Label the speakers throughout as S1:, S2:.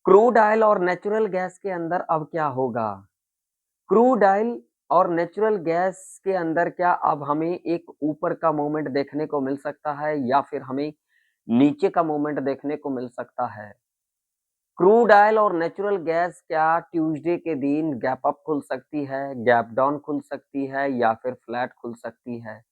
S1: Crude oil और natural gas के अंदर अब क्या होगा? क्रूड ऑयल और नेचुरल गैस के अंदर क्या अब हमें एक ऊपर का मूवमेंट देखने को मिल सकता है या फिर हमें नीचे का मूवमेंट देखने को मिल सकता है? क्रूड ऑयल और नेचुरल गैस क्या ट्यूसडे के दिन गैप अप खुल सकती है, गैप डाउन खुल सकती है या फिर फ्लैट खुल सकती है?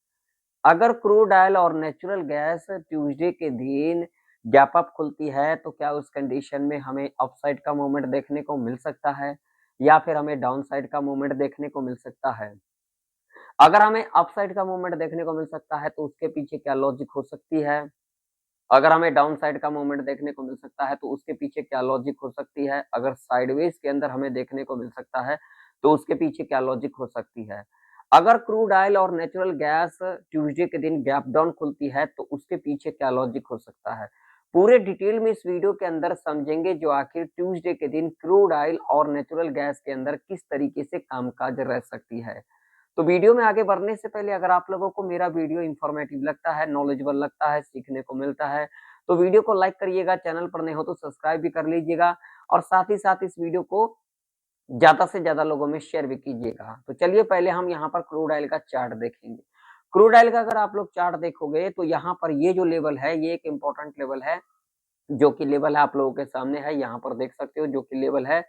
S1: अगर क्रूड ऑयल और नेचुरल गैस ट्यूसडे के दिन गैप अप खुलती है तो क्या उस कंडीशन में हमें अपसाइड का मूवमेंट देखने को मिल सकता है या फिर हमें डाउन साइड का मूवमेंट देखने को मिल सकता है? अगर हमें अपसाइड का मूवमेंट देखने को मिल सकता है तो उसके पीछे क्या लॉजिक हो सकती है? अगर हमें डाउन साइड का मूवमेंट देखने को मिल सकता है तो उसके पीछे क्या लॉजिक हो सकती है? अगर साइडवेज के अंदर हमें देखने को मिल सकता है तो उसके पीछे क्या लॉजिक हो सकती है? अगर क्रूड ऑयल और नेचुरल गैस ट्यूसडे के दिन गैप डाउन खुलती है तो उसके पीछे क्या लॉजिक हो सकता है? पूरे डिटेल में इस वीडियो के अंदर समझेंगे जो आखिर ट्यूसडे के दिन क्रूड ऑयल और नेचुरल गैस के अंदर किस तरीके से कामकाज रह सकती है। तो वीडियो में आगे बढ़ने से पहले अगर आप लोगों को मेरा वीडियो इन्फॉर्मेटिव लगता है, नॉलेजेबल लगता है, सीखने को मिलता है, तो वीडियो को लाइक करिएगा, चैनल पर नए हो तो सब्सक्राइब भी कर लीजिएगा और साथ ही साथ इस वीडियो को ज़्यादा से ज़्यादा लोगों में शेयर भी कीजिएगा। तो चलिए पहले हम यहाँ पर क्रूड ऑयल का चार्ट देखेंगे। क्रूड ऑयल का अगर आप लोग चार्ट देखोगे तो यहाँ पर ये जो लेवल है, ये एक इम्पोर्टेंट लेवल है, जो कि लेवल है आप लोगों के सामने है, यहाँ पर देख सकते हो जो कि लेवल है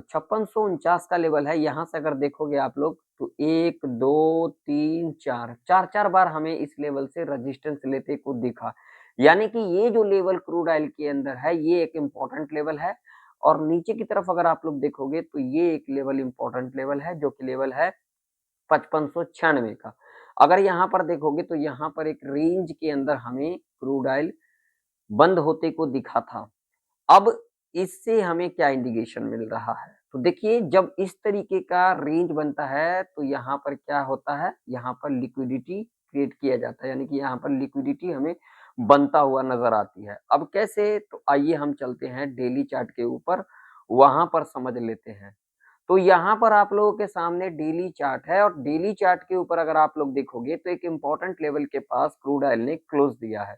S1: 5649 का लेवल है। यहाँ से अगर देखोगे आप लोग तो 1, 2, 3, 4 4-4 बार हमें इस लेवल से रेजिस्टेंस लेते को दिखा। यानी कि ये जो लेवल क्रूड ऑयल के अंदर है, ये एक इम्पोर्टेंट लेवल है और नीचे की तरफ अगर आप लोग देखोगे तो ये एक लेवल इम्पोर्टेंट लेवल है, जो कि लेवल है 5596 का। अगर यहाँ पर देखोगे तो यहाँ पर एक रेंज के अंदर हमें क्रूड ऑयल बंद होते को दिखा था। अब इससे हमें क्या इंडिकेशन मिल रहा है? तो देखिए जब इस तरीके का रेंज बनता है तो यहाँ पर क्या होता है? यहाँ पर लिक्विडिटी क्रिएट किया जाता है, यानी कि यहाँ पर लिक्विडिटी हमें बनता हुआ नजर आती है। अब कैसे? तो आइए हम चलते हैं डेली चार्ट के ऊपर, वहां पर समझ लेते हैं। तो यहाँ पर आप लोगों के सामने डेली चार्ट है और डेली चार्ट के ऊपर अगर आप लोग देखोगे तो एक इंपॉर्टेंट लेवल के पास क्रूड ऑयल ने क्लोज दिया है।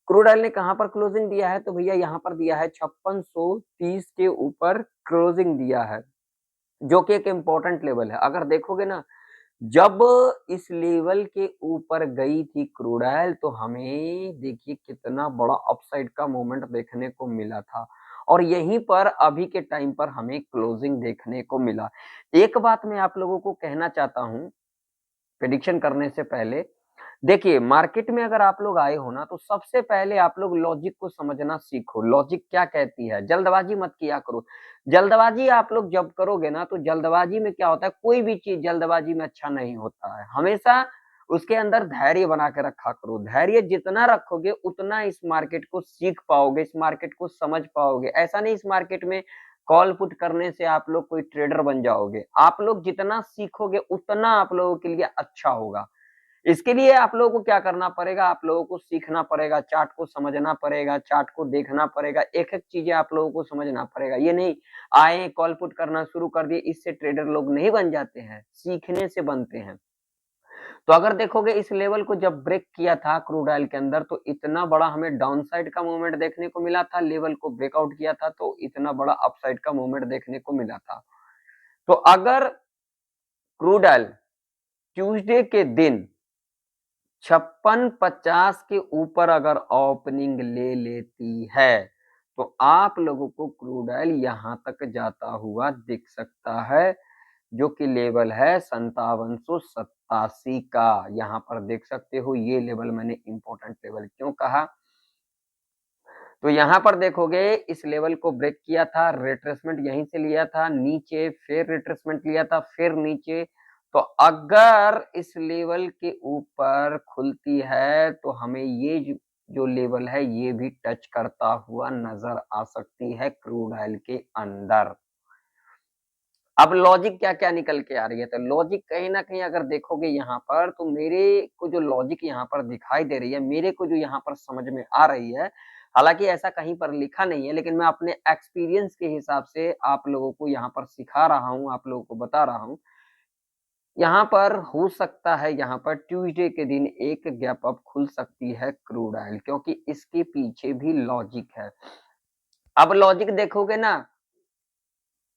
S1: क्रूड ऑयल ने कहाँ पर क्लोजिंग दिया है? तो भैया यहाँ पर दिया है 5630 के ऊपर क्लोजिंग दिया है, जो कि एक इम्पोर्टेंट लेवल है। अगर देखोगे ना, जब इस लेवल के ऊपर गई थी क्रूड ऑयल तो हमें देखिए कितना बड़ा अपसाइड का मूवमेंट देखने को मिला था और यहीं पर अभी के टाइम पर हमें क्लोजिंग देखने को मिला। एक बात मैं आप लोगों को कहना चाहता हूं प्रेडिक्शन करने से पहले, देखिए मार्केट में अगर आप लोग आए हो ना तो सबसे पहले आप लोग लॉजिक को समझना सीखो। लॉजिक क्या कहती है? जल्दबाजी मत किया करो। जल्दबाजी आप लोग जब करोगे ना तो जल्दबाजी में क्या होता है, कोई भी चीज जल्दबाजी में अच्छा नहीं होता है। हमेशा उसके अंदर धैर्य बना के रखा करो। धैर्य जितना रखोगे उतना इस मार्केट को सीख पाओगे, इस मार्केट को समझ पाओगे। ऐसा नहीं इस मार्केट में कॉल पुट करने से आप लोग कोई ट्रेडर बन जाओगे। आप लोग जितना सीखोगे उतना आप लोगों के लिए अच्छा होगा। इसके लिए आप लोगों को क्या करना पड़ेगा? आप लोगों को सीखना पड़ेगा, चार्ट को समझना पड़ेगा, चार्ट को देखना पड़ेगा, एक-एक चीजें आप लोगों को समझना पड़ेगा। ये नहीं आए कॉल पुट करना शुरू कर दिए, इससे ट्रेडर लोग नहीं बन जाते हैं, सीखने से बनते हैं। तो अगर देखोगे इस लेवल को जब ब्रेक किया था क्रूड ऑयल के अंदर तो इतना बड़ा हमें डाउन साइड का मूवमेंट देखने को मिला था, लेवल को ब्रेकआउट किया था तो इतना बड़ा अपसाइड का मूवमेंट देखने को मिला था। तो अगर क्रूड ऑयल ट्यूसडे के दिन 5650 के ऊपर अगर ओपनिंग ले लेती है तो आप लोगों को क्रूड ऑयल यहां तक जाता हुआ दिख सकता है, जो कि लेवल है 5787 का। यहां पर देख सकते हो, ये लेवल मैंने इंपॉर्टेंट लेवल क्यों कहा? तो यहां पर देखोगे इस लेवल को ब्रेक किया था, रिट्रेसमेंट यहीं से लिया था नीचे, फिर रिट्रेसमेंट लिया था, फिर नीचे। तो अगर इस लेवल के ऊपर खुलती है तो हमें ये जो लेवल है ये भी टच करता हुआ नजर आ सकती है क्रूड ऑयल के अंदर। अब लॉजिक क्या-क्या निकल के आ रही है? तो लॉजिक कहीं न कहीं अगर देखोगे यहाँ पर तो मेरे को जो लॉजिक यहाँ पर दिखाई दे रही है, मेरे को जो यहाँ पर समझ में आ रही है, हालाँकि ऐसा कहीं पर लिखा नहीं है लेकिन मैं अपने एक्सपीरियंस के हिसाब से आप लोगों को यहाँ पर सिखा रहा हूँ, आप लोगों को बता रहा हूँ। यहाँ पर हो सकता है यहाँ पर ट्यूसडे के दिन एक गैप अप खुल सकती है क्रूड ऑयल, क्योंकि इसके पीछे भी लॉजिक है। अब लॉजिक देखोगे ना,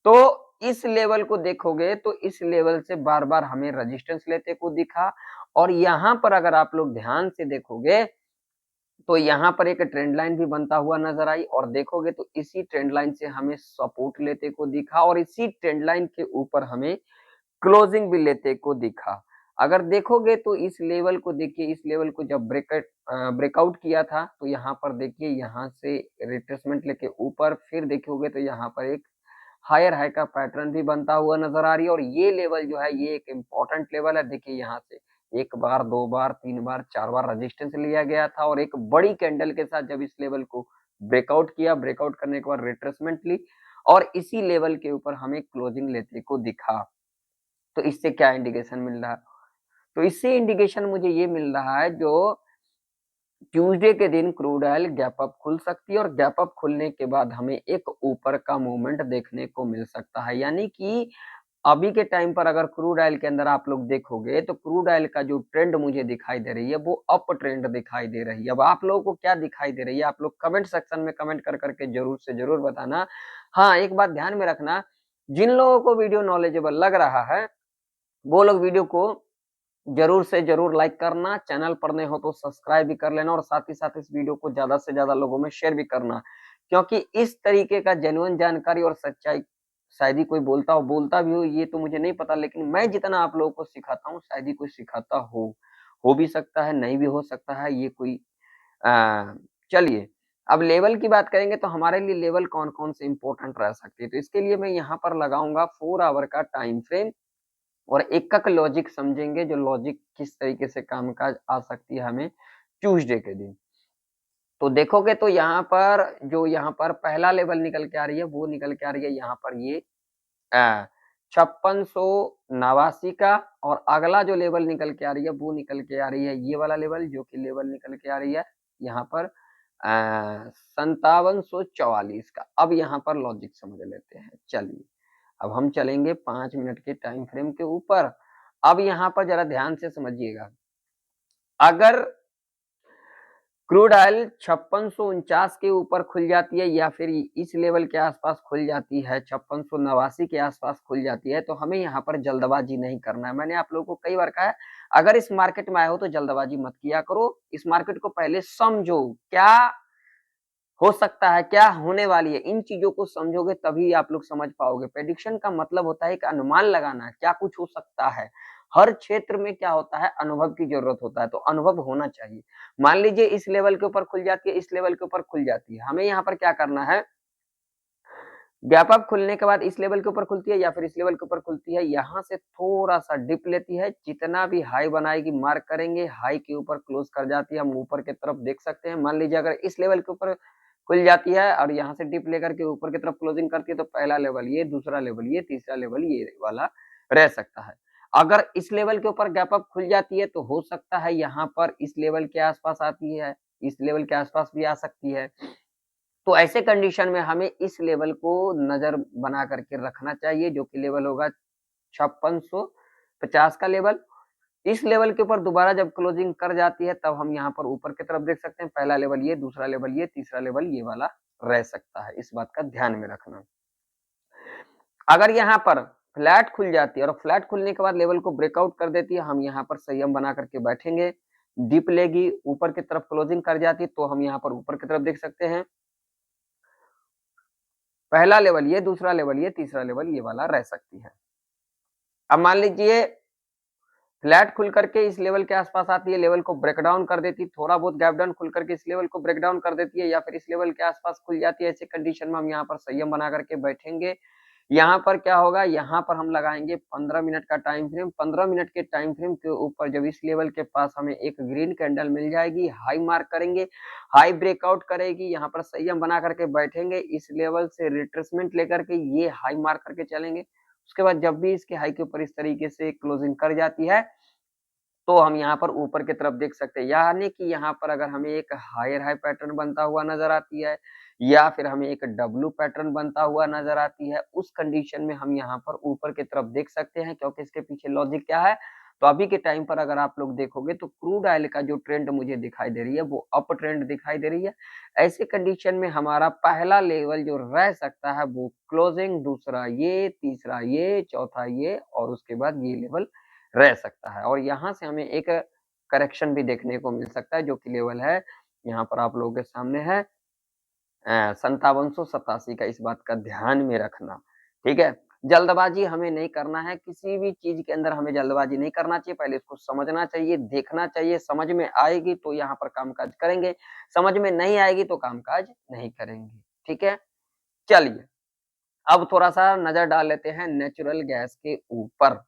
S1: तो इस लेवल को देखोगे तो इस लेवल से बार-बार हमें रेजिस्टेंस लेते को दिखा और यहाँ पर अगर आप लोग ध्यान से देखोगे, तो यहाँ पर एक ट्रेंड लाइन भी बनता हुआ नज़र आई और देखोगे तो इसी ट्रेंड लाइन से हमें सपोर्ट लेते को दिखा और इसी ट्रेंड लाइन के ऊपर हमें क्लोजिंग भी लेते को दिखा। अगर देखोगे तो इस लेवल को देखिए, इस लेवल को जब ब्रेकआउट किया था, तो यहाँ पर देखिए यहाँ से रिट्रेसमेंट लेके ऊपर फिर देखोगे तो यहाँ पर एक हायर हाई का पैटर्न भी बनता हुआ नज़र आ रही है और ये लेवल जो है ये एक इम्पोर्टेंट लेवल है। देखिए यहाँ से 1 बार, 2 बार, 3 बार, 4 बार रेजिस्टेंस लिया गया था और एक बड़ी कैंडल के साथ जब इस लेवल को ब्रेकआउट किया, ब्रेकआउट करने के बाद रिट्रेसमेंट ली और इसी लेवल के ऊपर हमें क्लोजिंग लेते को दिखा। तो इससे क्या इंडिकेशन मिल रहा है? तो इससे इंडिकेशन मुझे ये मिल रहा है जो ट्यूसडे के दिन क्रूड ऑयल गैप अप खुल सकती है और गैप अप खुलने के बाद हमें एक ऊपर का मूवमेंट देखने को मिल सकता है। यानी कि अभी के टाइम पर अगर क्रूड ऑयल के अंदर आप लोग देखोगे तो क्रूड ऑयल का जो ट्रेंड मुझे दिखाई दे रही है वो अप ट्रेंड दिखाई दे रही है। अब आप लोगों को क्या दिखाई दे रही है? आप लोग कमेंट सेक्शन में कमेंट कर करके जरूर से जरूर बताना। हाँ, एक बात ध्यान में रखना, जिन लोगों को वीडियो नॉलेजेबल लग रहा है वो लोग वीडियो को जरूर से जरूर लाइक करना, चैनल पर नए हो तो सब्सक्राइब भी कर लेना और साथ ही साथ इस वीडियो को ज़्यादा से ज़्यादा लोगों में शेयर भी करना। क्योंकि इस तरीके का जेन्युइन जानकारी और सच्चाई शायद ही कोई बोलता भी हो ये तो मुझे नहीं पता, लेकिन मैं जितना आप लोगों को सिखाता हूँ शायद ही कोई सिखाता हो भी सकता है, नहीं भी हो सकता है, ये कोई चलिए अब लेवल की बात करेंगे तो हमारे लिए लेवल कौन-कौन से इम्पोर्टेंट रह सकती है। तो इसके लिए मैं यहाँ पर लगाऊँगा 4 आवर का टाइम फ्रेम और एक लॉजिक समझेंगे, जो लॉजिक किस तरीके से काम-काज आ सकती है हमें ट्यूसडे के दिन। तो देखोगे तो यहाँ पर पहला लेवल निकल के आ रही है, वो निकल के आ रही है यहाँ पर ये 5689 का और अगला जो लेवल निकल के आ रही है, वो निकल के आ रही है ये वाला लेवल, जो कि लेवल निकल के आ रही है यहाँ पर 5744 का। अब यहाँ पर लॉजिक समझ लेते हैं। चलिए, अब हम चलेंगे 5 मिनट के टाइम फ्रेम के ऊपर। अब यहाँ पर ज़रा ध्यान से समझिएगा। अगर क्रूड ऑयल 5649 के ऊपर खुल जाती है या फिर इस लेवल के आसपास खुल जाती है, 5689 के आसपास खुल जाती है, तो हमें यहाँ पर जल्दबाजी नहीं करना है। मैंने आप लोगों को कई बार कहा है, अगर इस मार्केट में आए हो तो जल्दबाजी मत किया करो। इस मार्केट को पहले समझो, क्या हो सकता है, क्या होने वाली है, इन चीज़ों को समझोगे तभी आप लोग समझ पाओगे। प्रेडिक्शन का मतलब होता है एक अनुमान लगाना, क्या कुछ हो सकता है। हर क्षेत्र में क्या होता है, अनुभव की ज़रूरत होता है, तो अनुभव होना चाहिए। मान लीजिए इस लेवल के ऊपर खुल जाती है, इस लेवल के ऊपर खुल जाती है, हमें यहाँ पर क्या करना है, गैप अप खुलने के बाद इस लेवल के ऊपर खुलती है या फिर इस लेवल के ऊपर खुलती है, यहाँ से थोड़ा-सा डिप लेती है, जितना भी हाई बनाएगी मार्क करेंगे, हाई के ऊपर क्लोज़ कर जाती है, हम ऊपर की तरफ देख सकते हैं। मान लीजिए अगर इस लेवल के ऊपर खुल जाती है और यहाँ से डिप लेकर के ऊपर की तरफ क्लोजिंग करती है, तो पहला लेवल ये, दूसरा लेवल ये, तीसरा लेवल ये वाला रह सकता है। अगर इस लेवल के ऊपर गैप अप खुल जाती है, तो हो सकता है यहाँ पर इस लेवल के आस-पास आती है, इस लेवल के आस-पास भी आ सकती है। तो ऐसे कंडीशन में हमें इस लेवल को नज़र बना करके रखना चाहिए, जो कि लेवल होगा 5650 का लेवल। इस लेवल के ऊपर दोबारा जब क्लोजिंग कर जाती है, तब हम यहाँ पर ऊपर की तरफ देख सकते हैं, पहला लेवल ये, दूसरा लेवल ये, तीसरा लेवल ये वाला रह सकता है। इस बात का ध्यान में रखना। अगर यहाँ पर फ्लैट खुल जाती है और फ्लैट खुलने के बाद लेवल को ब्रेकआउट कर देती है, हम यहाँ पर संयम बना करके बैठेंगे। डिप लेगी, ऊपर की तरफ क्लोजिंग कर जाती है, तो हम यहाँ पर ऊपर की तरफ देख सकते हैं। पहला लेवल ये, दूसरा लेवल ये, तीसरा लेवल ये वाला रह सकती है। अब मान लीजिए फ्लैट खुल करके इस लेवल के आसपास आती है, लेवल को ब्रेक डाउन कर देती है, थोड़ा बहुत गैप डाउन खुल करके इस लेवल को ब्रेक डाउन कर देती है या फिर इस लेवल के आसपास खुल जाती है, ऐसे कंडीशन में हम यहाँ पर संयम बना करके बैठेंगे। यहाँ पर क्या होगा, यहाँ पर हम लगाएंगे 15 मिनट का टाइम फ्रेम। 15 मिनट के टाइम फ्रेम के ऊपर जब इस लेवल के पास हमें एक ग्रीन कैंडल मिल जाएगी, हाई मार्क करेंगे, हाई ब्रेकआउट करेगी, यहाँ पर संयम बना करके बैठेंगे, इस लेवल से रिट्रेसमेंट लेकर के ये हाई मार्क करके चलेंगे। उसके बाद जब भी इसके हाई के ऊपर इस तरीके से क्लोजिंग कर जाती है, तो हम यहाँ पर ऊपर की तरफ देख सकते हैं। यानी कि यहाँ पर अगर हमें एक हायर हाई पैटर्न बनता हुआ नज़र आती है या फिर हमें एक डब्लू पैटर्न बनता हुआ नज़र आती है, उस कंडीशन में हम यहाँ पर ऊपर की तरफ देख सकते हैं, क्योंकि इसके पीछे लॉजिक क्या है, तो अभी के टाइम पर अगर आप लोग देखोगे तो क्रूड ऑयल का जो ट्रेंड मुझे दिखाई दे रही है वो अप ट्रेंड दिखाई दे रही है। ऐसे कंडीशन में हमारा पहला लेवल जो रह सकता है वो क्लोजिंग, दूसरा ये, तीसरा ये, चौथा ये और उसके बाद ये लेवल रह सकता है। और यहाँ से हमें एक करेक्शन भी देखने को मिल सकता है जो कि लेवल है यहाँ पर आप लोगों के सामने है 5787 का, इस बात का ध्यान में रखना, ठीक है? जल्दबाजी हमें नहीं करना है, किसी भी चीज़ के अंदर हमें जल्दबाजी नहीं करना चाहिए, पहले इसको समझना चाहिए, देखना चाहिए, समझ में आएगी तो यहाँ पर कामकाज करेंगे, समझ में नहीं आएगी तो कामकाज नहीं करेंगे, ठीक है? चलिए, अब थोड़ा-सा नज़र डाल लेते हैं नेचुरल गैस के ऊपर।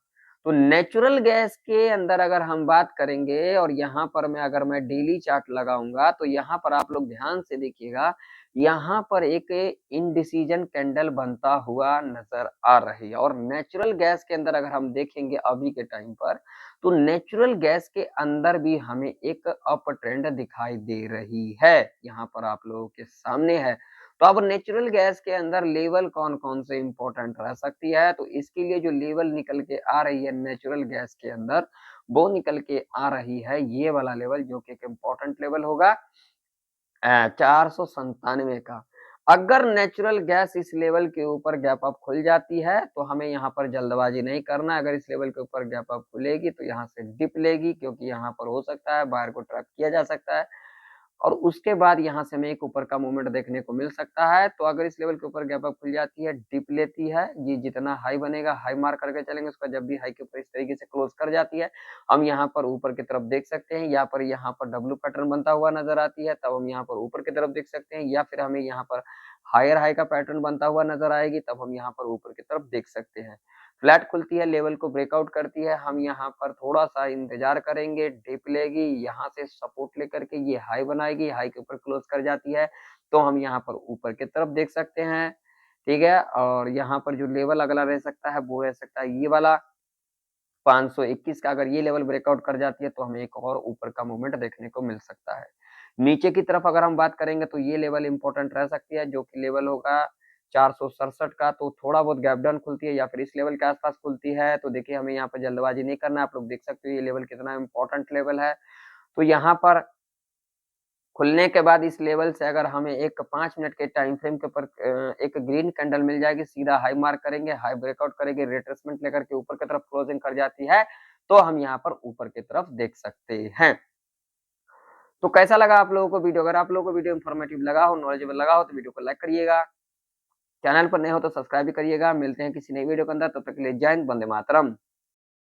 S1: तो नेचुरल गैस के अंदर अगर हम बात करेंगे और यहाँ पर अगर मैं डेली चार्ट लगाऊँगा, तो यहाँ पर आप लोग ध्यान से देखिएगा, यहाँ पर एक इंडिसीजन कैंडल बनता हुआ नज़र आ रही है और नेचुरल गैस के अंदर अगर हम देखेंगे अभी के टाइम पर, तो नेचुरल गैस के अंदर भी हमें एक अप ट्रेंड दिखाई दे रही है, यहाँ पर आप लोगों के सामने है। तो अब नेचुरल गैस के अंदर लेवल कौन-कौन से इम्पोर्टेंट रह सकती है, तो इसके लिए जो लेवल निकल के आ रही है नेचुरल गैस के अंदर, वो निकल के आ रही है ये वाला लेवल जो कि एक इम्पोर्टेंट लेवल होगा 497 का। अगर नेचुरल गैस इस लेवल के ऊपर गैप अप खुल जाती है, तो हमें यहाँ पर जल्दबाजी नहीं करना है। अगर इस लेवल के ऊपर गैप अप खुलेगी, तो यहाँ से डिप लेगी क्योंकि यहाँ पर हो सकता है बायर को ट्रैप किया जा सकता है। और उसके बाद यहाँ से हमें एक ऊपर का मूवमेंट देखने को मिल सकता है। तो अगर इस लेवल के ऊपर गैप अप खुल जाती है, डिप लेती है, ये जितना हाई बनेगा, हाई मार्क करके चलेंगे, उसका जब भी हाई के ऊपर इस तरीके से क्लोज़ कर जाती है, हम यहाँ पर ऊपर की तरफ देख सकते हैं, या पर यहाँ पर डब्ल्यू पैटर्न बनता हुआ नज़र आती है, तब हम यहाँ पर ऊपर की तरफ देख सकते हैं, या फिर हमें यहाँ पर हायर हाई का पैटर्न बनता हुआ नज़र आएगी, तब हम यहाँ पर ऊपर की तरफ देख सकते हैं। फ्लैट खुलती है, लेवल को ब्रेकआउट करती है, हम यहाँ पर थोड़ा-सा इंतज़ार करेंगे, डिप लेगी, यहाँ से सपोर्ट लेकर के ये हाई बनाएगी, हाई के ऊपर क्लोज़ कर जाती है, तो हम यहाँ पर ऊपर की तरफ देख सकते हैं, ठीक है? और यहाँ पर जो लेवल अगला रह सकता है, वो रह सकता है ये वाला 521 का। अगर ये लेवल ब्रेकआउट कर जाती है, तो हमें एक और ऊपर का मूवमेंट देखने को मिल सकता है। नीचे की तरफ अगर हम बात करेंगे, तो ये लेवल इम्पोर्टेंट रह सकती है, जो कि लेवल होगा 467 का। तो थोड़ा बहुत गैप डाउन खुलती है या फिर इस लेवल के आस-पास खुलती है, तो देखिए हमें यहाँ पर जल्दबाजी नहीं करना है। आप लोग देख सकते हो ये लेवल कितना इम्पोर्टेंट लेवल है। तो यहाँ पर खुलने के बाद इस लेवल से अगर हमें एक 5 मिनट के टाइम फ्रेम के ऊपर एक ग्रीन कैंडल मिल जाएगी, सीधा हाई मार्क करेंगे, हाई ब्रेकआउट करेंगे, रिट्रेसमेंट लेकर के ऊपर की तरफ क्लोजिंग कर जाती है, तो हम यहाँ पर ऊपर की तरफ देख सकते हैं। तो कैसा लगा आप लोगों को वीडियो? अगर आप लोगों को वीडियो इन्फॉर्मेटिव लगा हो, नॉलेजेबल लगा हो, तो वीडियो को लाइक करिएगा। चैनल पर नए हो तो सब्सक्राइब भी करिएगा। मिलते हैं किसी नई वीडियो के अंदर, तब तक के लिए जय हिंद, वंदे मातरम।